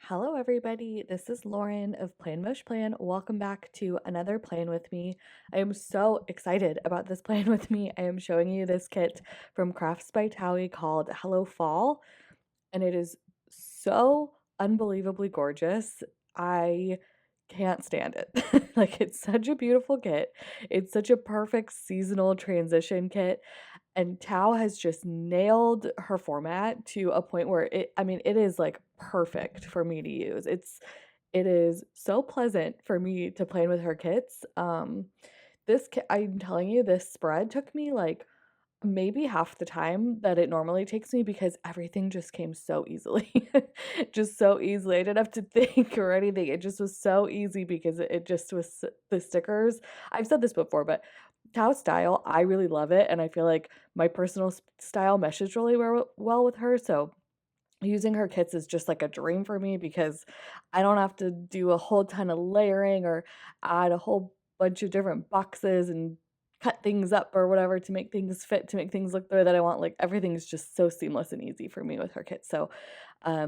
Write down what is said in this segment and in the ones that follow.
Hello, everybody. This is Lauren of planmoshplan. Welcome back to another plan with me. I am so excited about this plan with me. I am showing you this kit from Crafts by Thaowie called Hello Fall, and it is so unbelievably gorgeous. I can't stand it. Like, it's such a beautiful kit. It's such a perfect seasonal transition kit. And Tao has just nailed her format to a point where it is like perfect for me to use. It is so pleasant for me to plan with her kits. I'm telling you, this spread took me like maybe half the time that it normally takes me because everything just came so easily. Just so easily. I didn't have to think or anything. It just was so easy because it just was the stickers. I've said this before, but Tao style, I really love it. And I feel like my personal style meshes really well with her. So using her kits is just like a dream for me because I don't have to do a whole ton of layering or add a whole bunch of different boxes and cut things up or whatever to make things fit, to make things look the way that I want. Like everything is just so seamless and easy for me with her kit. So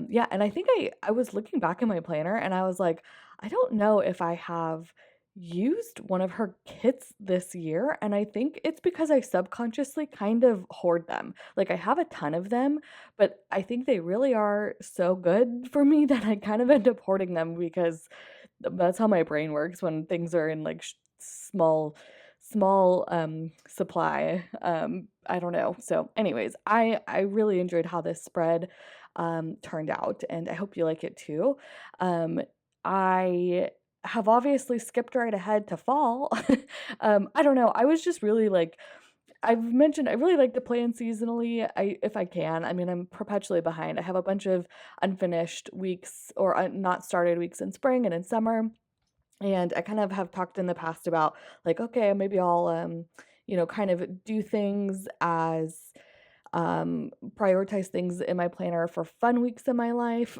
yeah, and I think I was looking back in my planner and I was like, I don't know if I have used one of her kits this year, and I think it's because I subconsciously kind of hoard them. Like I have a ton of them, but I think they really are so good for me that I kind of end up hoarding them because that's how my brain works when things are in like small supply. I don't know. So anyways, I really enjoyed how this spread turned out, and I hope you like it too. I have obviously skipped right ahead to fall. I don't know. I was just really like I've mentioned I really like to plan seasonally. If I can. I mean, I'm perpetually behind. I have a bunch of unfinished weeks or not started weeks in spring and in summer. And I kind of have talked in the past about like, okay, maybe I'll kind of do things as prioritize things in my planner for fun weeks in my life.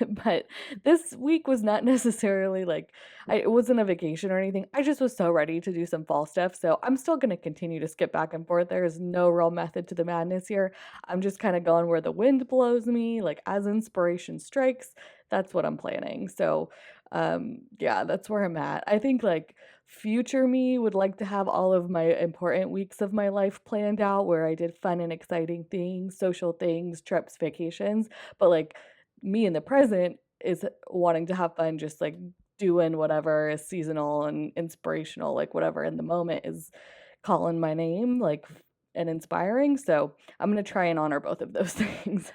But this week was not necessarily like it wasn't a vacation or anything. I just was so ready to do some fall stuff. So I'm still going to continue to skip back and forth. There is no real method to the madness here. I'm just kind of going where the wind blows me, like as inspiration strikes. That's what I'm planning. So yeah, that's where I'm at. I think like future me would like to have all of my important weeks of my life planned out where I did fun and exciting things, social things, trips, vacations. But like me in the present is wanting to have fun, just like doing whatever is seasonal and inspirational, like whatever in the moment is calling my name, like and inspiring. So I'm gonna try and honor both of those things.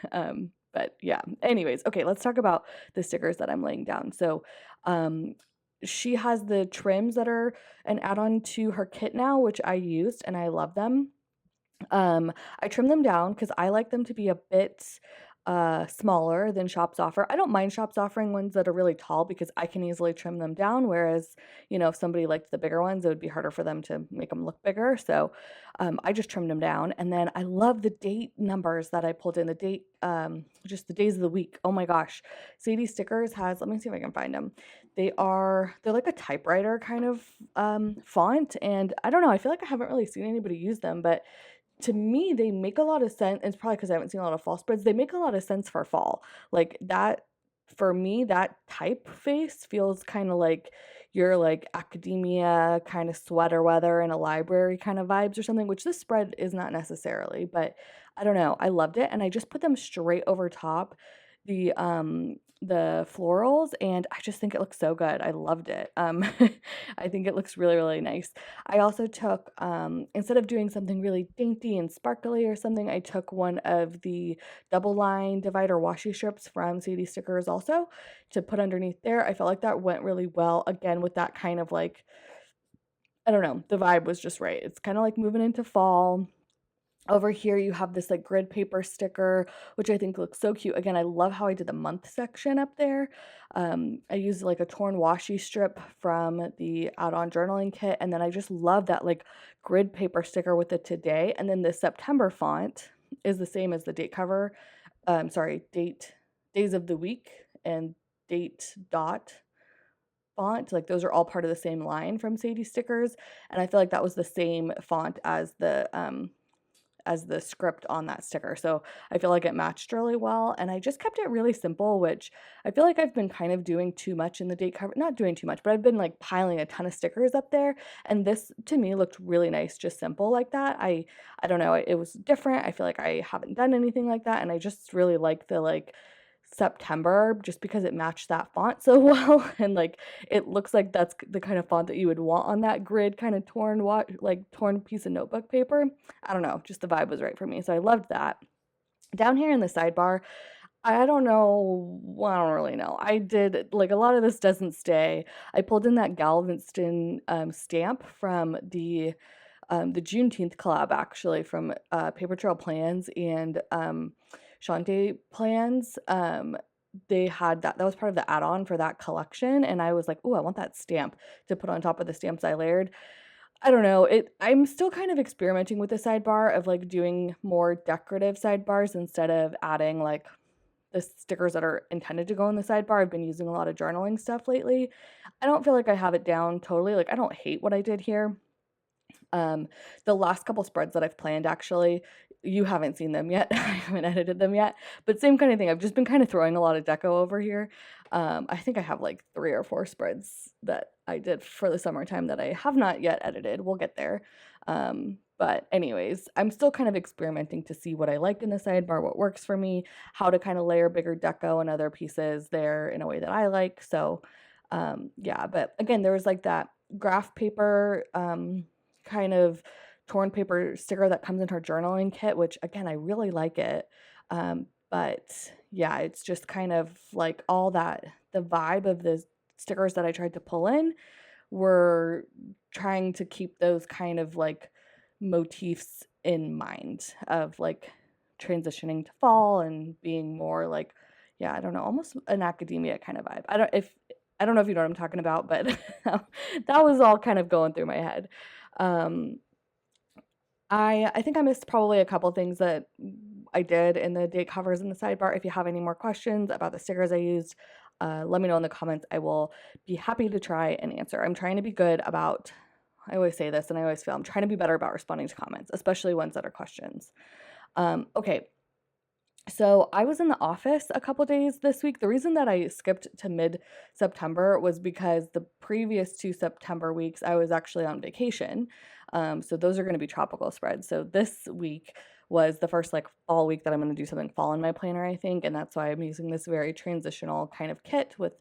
But yeah, anyways, okay, let's talk about the stickers that I'm laying down. So um she has the trims that are an add-on to her kit now, which I used and I love them. Um, I trim them down because I like them to be a bit smaller than shops offer. I don't mind shops offering ones that are really tall because I can easily trim them down. Whereas, if somebody liked the bigger ones, it would be harder for them to make them look bigger. So I just trimmed them down. And then I love the date numbers that I pulled in, the date, just the days of the week. Oh my gosh. Sadie Stickers has, let me see if I can find them. They're like a typewriter kind of font. And I don't know, I feel like I haven't really seen anybody use them, but to me, they make a lot of sense. It's probably because I haven't seen a lot of fall spreads. They make a lot of sense for fall. Like that, for me, that typeface feels kind of like your like academia kind of sweater weather in a library kind of vibes or something, which this spread is not necessarily, but I don't know. I loved it. And I just put them straight over top the florals, and I just think it looks so good. I loved it. I think it looks really, really nice. I also took, instead of doing something really dainty and sparkly or something, I took one of the double line divider washi strips from CD Stickers also to put underneath there. I felt like that went really well, again, with that kind of like, I don't know, the vibe was just right. It's kind of like moving into fall. Over here, you have this like grid paper sticker, which I think looks so cute. Again, I love how I did the month section up there. I used like a torn washi strip from the add-on journaling kit, and then I just love that like grid paper sticker with the today. And then the September font is the same as the date cover. Sorry, days of the week and date dot font. Like those are all part of the same line from Sadie Stickers, and I feel like that was the same font as the script on that sticker. So I feel like it matched really well, and I just kept it really simple, which I feel like I've been kind of doing too much in the date cover, not doing too much, but I've been like piling a ton of stickers up there, and this to me looked really nice, just simple like that. I don't know, it was different. I feel like I haven't done anything like that, and I just really like the like September just because it matched that font so well, and like it looks like that's the kind of font that you would want on that grid kind of torn piece of notebook paper. I don't know, just the vibe was right for me, so I loved that. Down here in the sidebar, I don't know, well, I don't really know. I did like a lot of this doesn't stay. I pulled in that Galveston stamp from the Juneteenth collab, actually, from Paper Trail Plans and Shantae Plans. They had that was part of the add-on for that collection, and I was like, oh, I want that stamp to put on top of the stamps I layered. I don't know, I'm still kind of experimenting with the sidebar of like doing more decorative sidebars instead of adding like the stickers that are intended to go in the sidebar. I've been using a lot of journaling stuff lately. I don't feel like I have it down totally. Like, I don't hate what I did here. The last couple spreads that I've planned, actually, you haven't seen them yet. I haven't edited them yet, but same kind of thing. I've just been kind of throwing a lot of deco over here. I think I have like 3 or 4 spreads that I did for the summertime that I have not yet edited. We'll get there. But anyways, I'm still kind of experimenting to see what I like in the sidebar, what works for me, how to kind of layer bigger deco and other pieces there in a way that I like. So, yeah, but again, there was like that graph paper, kind of torn paper sticker that comes in her journaling kit, which again, I really like it. But yeah, it's just kind of like all that, the vibe of the stickers that I tried to pull in were trying to keep those kind of like motifs in mind of like transitioning to fall and being more like, yeah, I don't know, almost an academia kind of vibe. I don't know if you know what I'm talking about, but that was all kind of going through my head. Um, I think I missed probably a couple things that I did in the date covers in the sidebar. If you have any more questions about the stickers I used, let me know in the comments. I will be happy to try and answer. I'm trying to be good about, I always say this and I always feel I'm trying to be better about responding to comments, especially ones that are questions. Okay, so I was in the office a couple days this week. The reason that I skipped to mid-September was because the previous 2 September weeks I was actually on vacation. So those are going to be tropical spreads. So this week was the first like fall week that I'm going to do something fall in my planner, I think, and that's why I'm using this very transitional kind of kit with,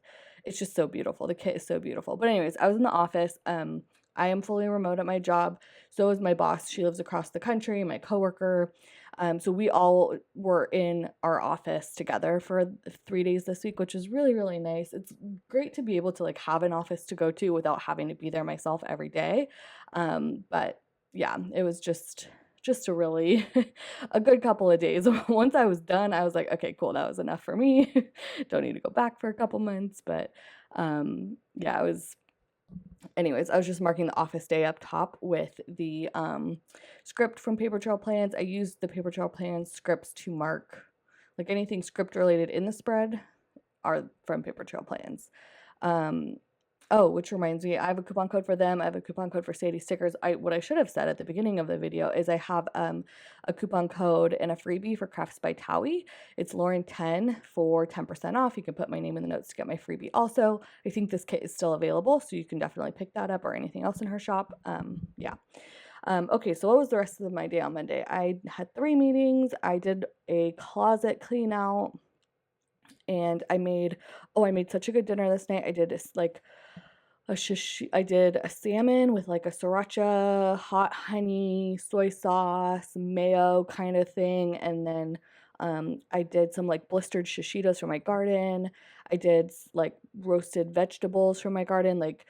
it's just so beautiful. The kit is so beautiful. But anyways, I was in the office. I am fully remote at my job. So is my boss. She lives across the country, my coworker. So we all were in our office together for 3 days this week, which is really, really nice. It's great to be able to like have an office to go to without having to be there myself every day. But yeah, it was just a really a good couple of days. Once I was done, I was like, okay, cool, that was enough for me. Don't need to go back for a couple months. But yeah, it was. Anyways, I was just marking the office day up top with the script from Paper Trail Plans. I used the Paper Trail Plans scripts to mark like anything script related in the spread are from Paper Trail Plans. Oh, which reminds me, I have a coupon code for them. I have a coupon code for Sadie stickers. What I should have said at the beginning of the video is I have a coupon code and a freebie for Crafts by Thaowie. It's Lauren10 for 10% off. You can put my name in the notes to get my freebie also. I think this kit is still available, so you can definitely pick that up or anything else in her shop. Yeah. Okay, so what was the rest of my day on Monday? I had 3 meetings. I did a closet clean out, and I made such a good dinner this night. I did this like I did a salmon with like a sriracha, hot honey, soy sauce, mayo kind of thing, and then I did some like blistered shishitos from my garden. I did like roasted vegetables from my garden, like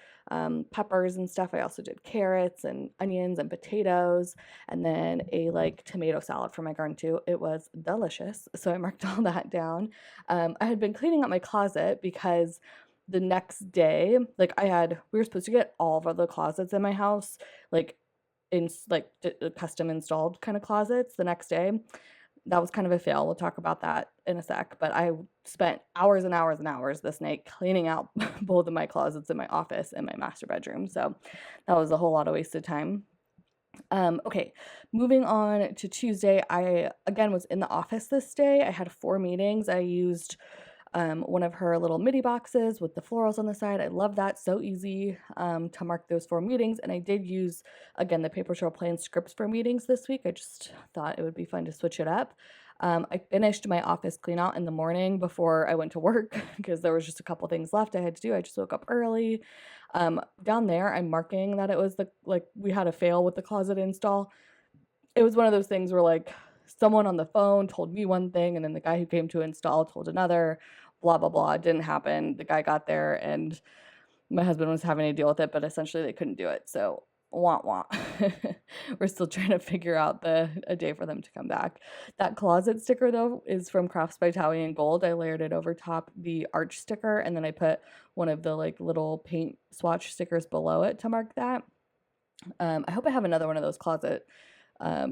peppers and stuff. I also did carrots and onions and potatoes, and then a like tomato salad from my garden too. It was delicious. So I marked all that down. I had been cleaning up my closet because the next day, like we were supposed to get all of the closets in my house, like in like custom installed kind of closets the next day. That was kind of a fail. We'll talk about that in a sec. But I spent hours and hours and hours this night cleaning out both of my closets in my office and my master bedroom. So that was a whole lot of wasted time. Okay, moving on to Tuesday, I again was in the office this day. I had 4 meetings. I used one of her little midi boxes with the florals on the side. I love that. So easy to mark those 4 meetings. And I did use, again, the paper trail plan scripts for meetings this week. I just thought it would be fun to switch it up. I finished my office clean out in the morning before I went to work because there was just a couple things left I had to do. I just woke up early. Down there, I'm marking that it was we had a fail with the closet install. It was one of those things where like someone on the phone told me one thing and then the guy who came to install told another, blah blah blah. It didn't happen. The guy got there and my husband was having to deal with it, but essentially they couldn't do it. So wah wah. We're still trying to figure out a day for them to come back. That closet sticker though is from Crafts by Thaowie in gold. I layered it over top the arch sticker and then I put one of the like little paint swatch stickers below it to mark that. I hope I have another one of those closet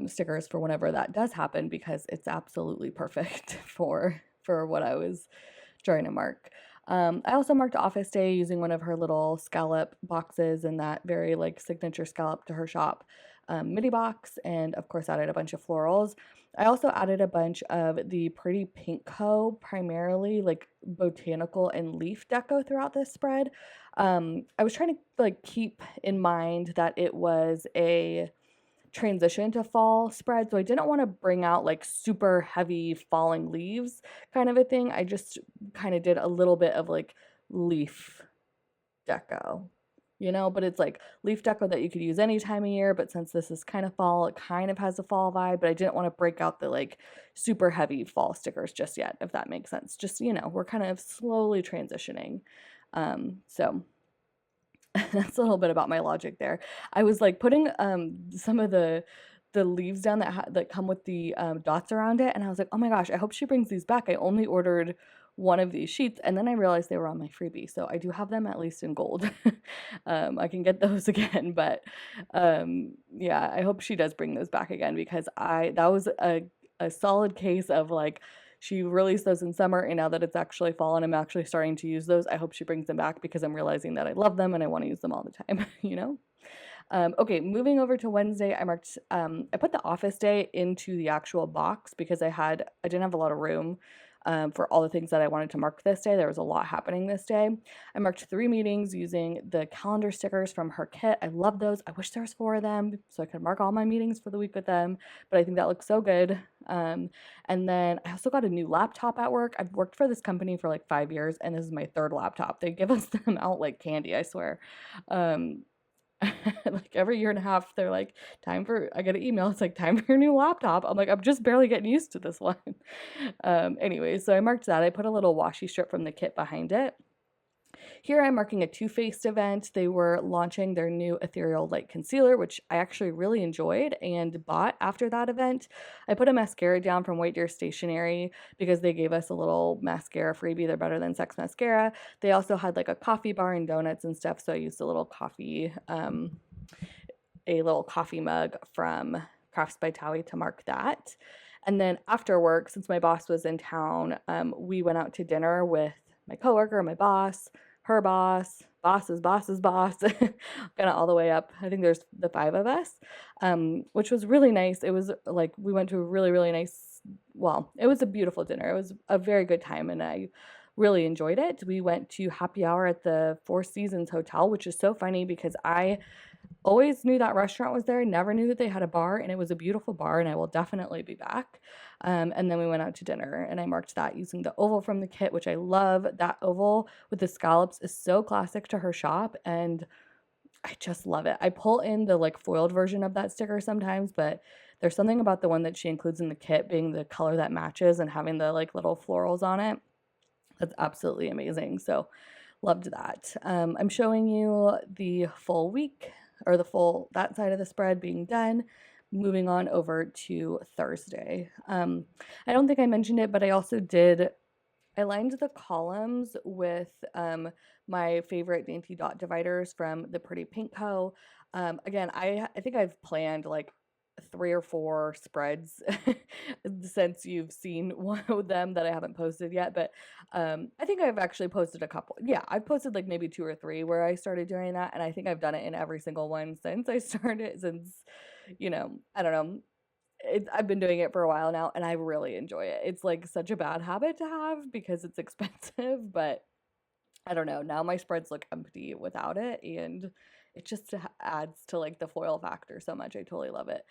stickers for whenever that does happen because it's absolutely perfect for what I was trying to mark. I also marked office day using one of her little scallop boxes and that very like signature scallop to her shop midi box, and of course added a bunch of florals. I also added a bunch of the Pretty Pink Co, primarily like botanical and leaf deco throughout this spread. I was trying to like keep in mind that it was a transition to fall spread, so I didn't want to bring out like super heavy falling leaves kind of a thing. I just kind of did a little bit of like leaf deco, but it's like leaf deco that you could use any time of year, but since this is kind of fall, it kind of has a fall vibe, but I didn't want to break out the like super heavy fall stickers just yet, if that makes sense. Just, we're kind of slowly transitioning. So that's a little bit about my logic there. I was like putting some of the leaves down that come with the dots around it, and I was like, oh my gosh, I hope she brings these back. I only ordered one of these sheets, and then I realized they were on my freebie, so I do have them at least in gold. I can get those again, but yeah, I hope she does bring those back again because that was a solid case of like she released those in summer, and now that it's actually fall and I'm actually starting to use those, I hope she brings them back because I'm realizing that I love them and I want to use them all the time, Okay, moving over to Wednesday, I put the office day into the actual box because I didn't have a lot of room for all the things that I wanted to mark this day. There was a lot happening this day. I marked 3 meetings using the calendar stickers from her kit. I love those. I wish there was 4 of them so I could mark all my meetings for the week with them, but I think that looks so good. And then I also got a new laptop at work. I've worked for this company for like 5 years, and this is my 3rd laptop. They give us them out like candy, I swear. Like every year and a half, they're like, I get an email, it's like, time for your new laptop. I'm like, I'm just barely getting used to this one. Anyway, so I marked that. I put a little washi strip from the kit behind it. Here I'm marking a Too Faced event. They were launching their new Ethereal Light Concealer, which I actually really enjoyed and bought after that event. I put a mascara down from White Deer Stationery because they gave us a little mascara freebie. They're better than Sex Mascara. They also had like a coffee bar and donuts and stuff, so I used a little coffee mug from Crafts by Thaowie to mark that. And then after work, since my boss was in town, we went out to dinner with my coworker, my boss, her boss, boss's boss's boss, kind of all the way up. I think there's the 5 of us, which was really nice. It was like we went to a really, really nice, it was a beautiful dinner. It was a very good time, and I really enjoyed it. We went to happy hour at the Four Seasons Hotel, which is so funny because I always knew that restaurant was there, never knew that they had a bar, and it was a beautiful bar, and I will definitely be back. And then we went out to dinner, and I marked that using the oval from the kit, which I love. That oval with the scallops is so classic to her shop, and I just love it. I pull in the like foiled version of that sticker sometimes, but there's something about the one that she includes in the kit being the color that matches and having the like little florals on it. That's absolutely amazing. So loved that. I'm showing you the full week or that side of the spread being done. Moving on over to Thursday. I don't think I mentioned it, but I lined the columns with my favorite dainty dot dividers from the Pretty Pink Co. Again, I think I've planned like 3 or 4 spreads since you've seen one of them that I haven't posted yet, but I think I've actually posted a couple. Yeah, I've posted like maybe 2 or 3 where I started doing that, and I think I've done it in every single one since I don't know. I've been doing it for a while now and I really enjoy it. It's like such a bad habit to have because it's expensive, but I don't know. Now my spreads look empty without it, and it just adds to like the foil factor so much. I totally love it.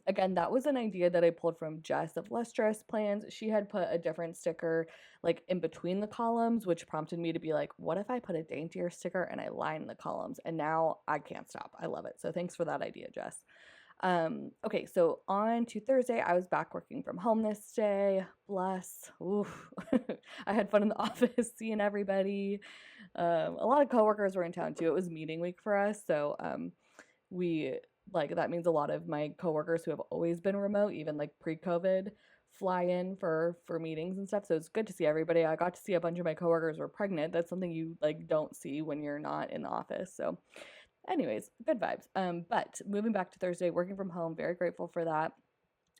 Again, that was an idea that I pulled from Jess of Less Stress Plans. She had put a different sticker like in between the columns, which prompted me to be like, what if I put a daintier sticker and I line the columns? And now I can't stop. I love it. So thanks for that idea, Jess. Okay, so on to Thursday, I was back working from home this day. Bless. Oof. I had fun in the office, seeing everybody. A lot of coworkers were in town too. It was meeting week for us, so we like that means a lot of my coworkers who have always been remote, even like pre-COVID, fly in for meetings and stuff. So it's good to see everybody. I got to see a bunch of my coworkers were pregnant. That's something you like don't see when you're not in the office. So anyways, good vibes. But moving back to Thursday, working from home, very grateful for that.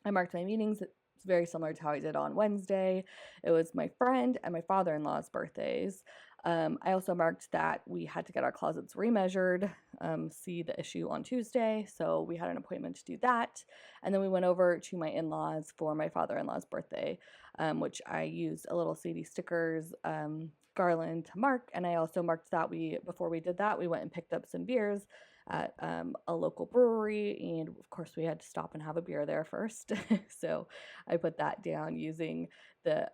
I marked my meetings. It's very similar to how I did on Wednesday. It was my friend and my father-in-law's birthdays. I also marked that we had to get our closets remeasured, see the issue on Tuesday. So we had an appointment to do that. And then we went over to my in-laws for my father-in-law's birthday, which I used a little CD stickers, garland to mark. And I also marked that before we did that, we went and picked up some beers at a local brewery, and of course we had to stop and have a beer there first. So I put that down using the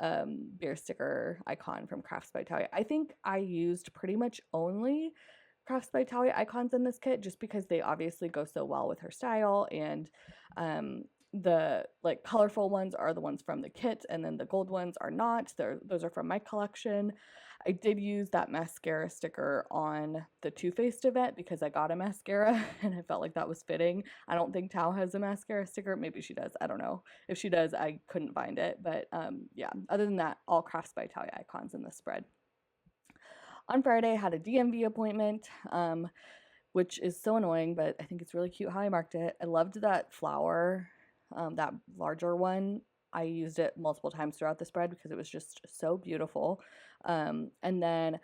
beer sticker icon from Crafts by Thaowie. I think I used pretty much only Crafts by Thaowie icons in this kit just because they obviously go so well with her style, and the like colorful ones are the ones from the kit, and then the gold ones are not. Those are from my collection. I did use that mascara sticker on the Too Faced event because I got a mascara and I felt like that was fitting. I don't think Tao has a mascara sticker. Maybe she does. I don't know. If she does, I couldn't find it. But yeah, other than that, all Crafts by Thaowie icons in the spread. On Friday, I had a DMV appointment, which is so annoying, but I think it's really cute how I marked it. I loved that flower, that larger one. I used it multiple times throughout the spread because it was just so beautiful. And then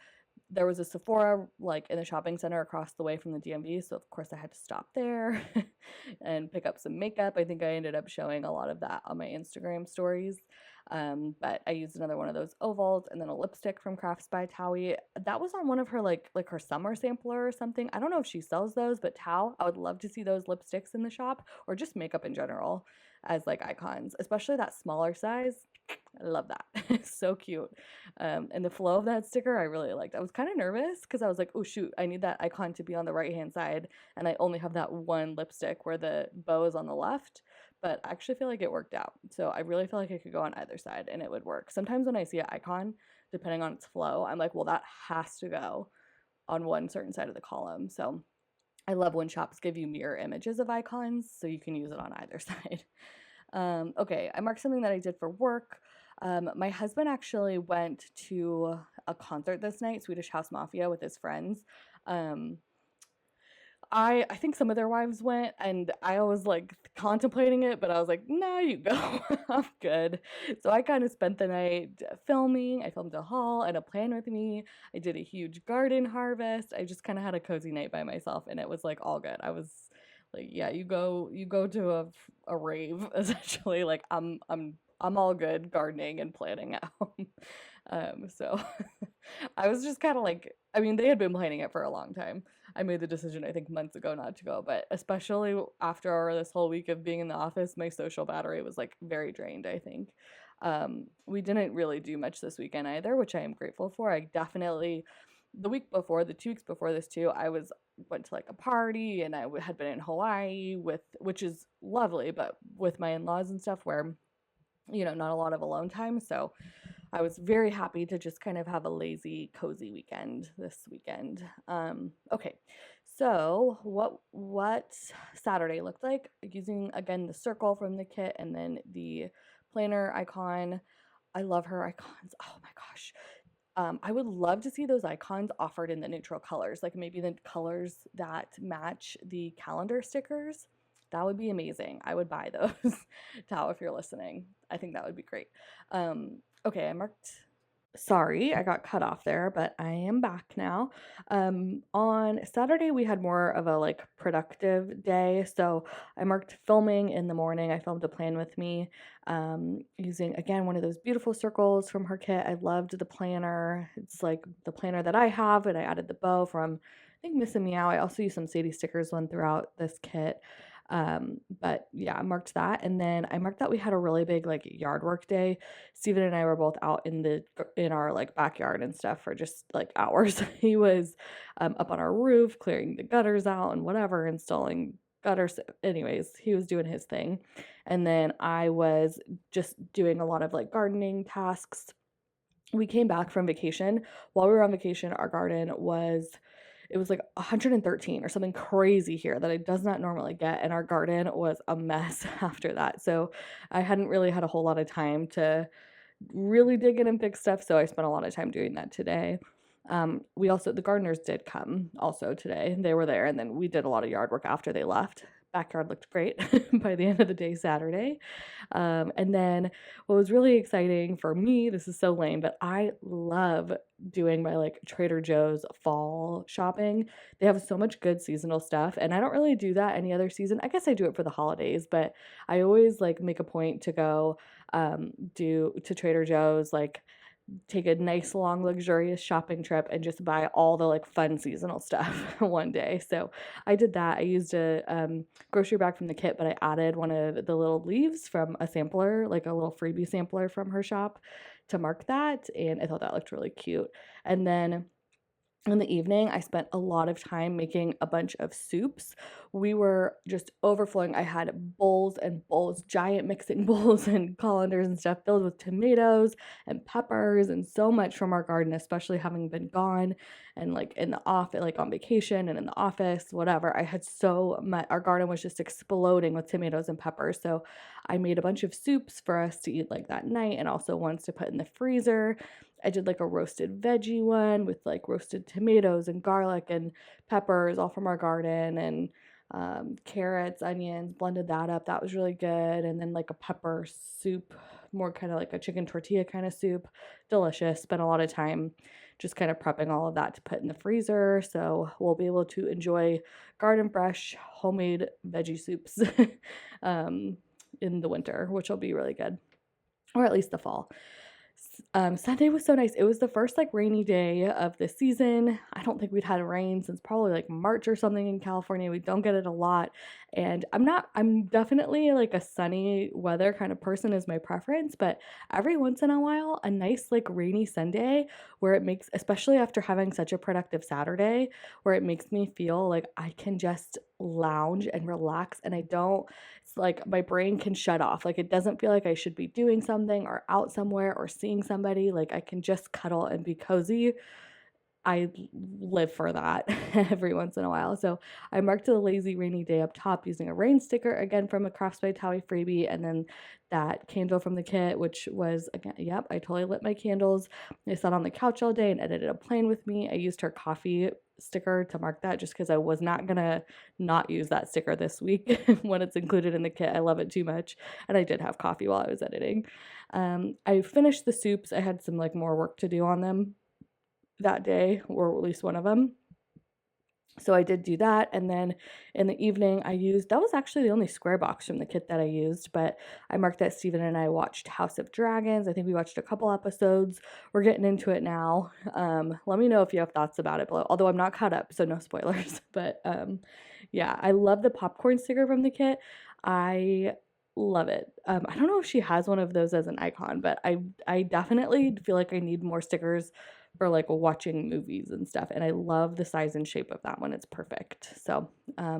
there was a Sephora like in the shopping center across the way from the DMV, so of course I had to stop there and pick up some makeup. I think I ended up showing a lot of that on my Instagram stories. But I used another one of those ovals and then a lipstick from Crafts by Thaowie. That was on one of her like her summer sampler or something. I don't know if she sells those, but Tao, I would love to see those lipsticks in the shop, or just makeup in general as like icons, especially that smaller size. I love that. It's so cute. And the flow of that sticker I really liked. I was kind of nervous because I was like, oh shoot, I need that icon to be on the right hand side, and I only have that one lipstick where the bow is on the left. But I actually feel like it worked out. So I really feel like it could go on either side and it would work. Sometimes when I see an icon, depending on its flow, I'm like, well, that has to go on one certain side of the column. So I love when shops give you mirror images of icons so you can use it on either side. Okay, I marked something that I did for work. My husband actually went to a concert this night, Swedish House Mafia, with his friends. I think some of their wives went, and I was like contemplating it, but I was like, no, you go. I'm good. So I kind of spent the night filming. I filmed a haul and a plan with me. I did a huge garden harvest. I just kind of had a cozy night by myself, and it was like all good. I was like, yeah, you go to a rave essentially. Like I'm all good gardening and planning at home. So I was just kind of like, I mean, they had been planning it for a long time. I made the decision, I think, months ago not to go, but especially after this whole week of being in the office, my social battery was like very drained, I think. We didn't really do much this weekend either, which I am grateful for. I definitely, the week before, the 2 weeks before this too, went to like a party, and I had been in Hawaii which is lovely, but with my in-laws and stuff where, not a lot of alone time. So I was very happy to just kind of have a lazy, cozy weekend this weekend. Okay, so what Saturday looked like, using again the circle from the kit and then the planner icon. I love her icons. Oh my gosh. I would love to see those icons offered in the neutral colors, like maybe the colors that match the calendar stickers. That would be amazing. I would buy those. Tao, if you're listening, I think that would be great. Okay, I marked Sorry, I got cut off there, but I am back now. On Saturday, we had more of a like productive day. So I marked filming in the morning. I filmed a plan with me using, again, one of those beautiful circles from her kit. I loved the planner. It's like the planner that I have, and I added the bow from, I think, Miss and Meow. I also used some Sadie stickers one throughout this kit. But yeah, I marked that. And then I marked that we had a really big like yard work day. Steven and I were both out in our like backyard and stuff for just like hours. He was up on our roof clearing the gutters out and whatever, installing gutters. Anyways, he was doing his thing. And then I was just doing a lot of like gardening tasks. We came back from vacation. While we were on vacation, our garden was it was like 113 or something crazy here that it does not normally get, and our garden was a mess after that. So I hadn't really had a whole lot of time to really dig in and fix stuff, so I spent a lot of time doing that today. We also the gardeners did come also today. They were there, and then we did a lot of yard work after they left. Backyard looked great by the end of the day Saturday. And then what was really exciting for me, this is so lame, but I love doing my like Trader Joe's fall shopping. They have so much good seasonal stuff, and I don't really do that any other season. I guess I do it for the holidays, but I always like make a point to go do to Trader Joe's, like take a nice long luxurious shopping trip and just buy all the like fun seasonal stuff one day. So I did that. I used a grocery bag from the kit, but I added one of the little leaves from a sampler, like a little freebie sampler from her shop, to mark that, and I thought that looked really cute. And then in the evening, I spent a lot of time making a bunch of soups. We were just overflowing. I had bowls and bowls, giant mixing bowls and colanders and stuff filled with tomatoes and peppers and so much from our garden, especially having been gone and like in the office, like on vacation and in the office, whatever. I had so much, our garden was just exploding with tomatoes and peppers. So I made a bunch of soups for us to eat like that night, and also ones to put in the freezer. I did like a roasted veggie one with like roasted tomatoes and garlic and peppers, all from our garden, and carrots, onions, blended that up. That was really good. And then like a pepper soup, more kind of like a chicken tortilla kind of soup. Delicious. Spent a lot of time just kind of prepping all of that to put in the freezer. So we'll be able to enjoy garden fresh, homemade veggie soups in the winter, which will be really good, or at least the fall. Sunday was so nice. It was the first like rainy day of the season. I don't think we'd had rain since probably like March or something in California. We don't get it a lot. And I'm definitely like a sunny weather kind of person is my preference, but every once in a while, a nice like rainy Sunday where it makes, especially after having such a productive Saturday, where it makes me feel like I can just lounge and relax, and I don't, it's like my brain can shut off. Like it doesn't feel like I should be doing something or out somewhere or seeing somebody. Like I can just cuddle and be cozy. I live for that every once in a while. So I marked the lazy rainy day up top using a rain sticker, again from a Crafts by Thaowie freebie, and then that candle from the kit, which was, again, yep, I totally lit my candles. I sat on the couch all day and edited a plan with me. I used her coffee sticker to mark that just because I was not gonna not use that sticker this week when it's included in the kit. I love it too much. And I did have coffee while I was editing. I finished the soups. I had some like more work to do on them that day, or at least one of them. So I did do that. And then in the evening, that was actually the only square box from the kit that I used, but I marked that Steven and I watched House of Dragons. I think we watched a couple episodes. We're getting into it now. Let me know if you have thoughts about it below, although I'm not caught up, so no spoilers. But yeah, I love the popcorn sticker from the kit. I love it. I don't know if she has one of those as an icon, but I definitely feel like I need more stickers for like watching movies and stuff. And I love the size and shape of that one. It's perfect. So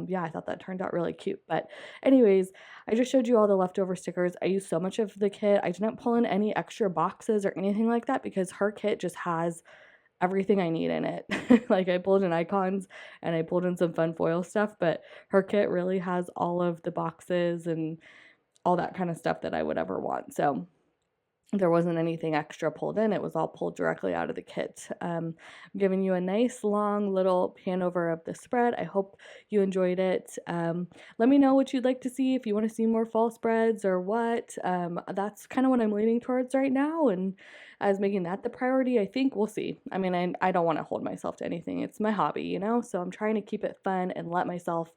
yeah, I thought that turned out really cute. But anyways, I just showed you all the leftover stickers. I used so much of the kit. I didn't pull in any extra boxes or anything like that because her kit just has everything I need in it. Like I pulled in icons and I pulled in some fun foil stuff, but her kit really has all of the boxes and all that kind of stuff that I would ever want. So there wasn't anything extra pulled in. It was all pulled directly out of the kit. I'm giving you a nice long little pan over of the spread. I hope you enjoyed it. Let me know what you'd like to see, if you want to see more fall spreads or what. That's kind of what I'm leaning towards right now. And as making that the priority. I think we'll see. I mean, I don't want to hold myself to anything. It's my hobby, you know? So I'm trying to keep it fun and let myself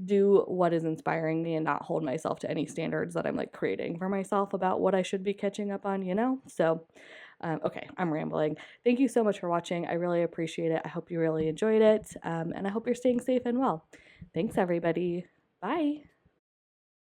do what is inspiring me and not hold myself to any standards that I'm like creating for myself about what I should be catching up on, you know? So, okay, I'm rambling. Thank you so much for watching. I really appreciate it. I hope you really enjoyed it. And I hope you're staying safe and well. Thanks, everybody. Bye.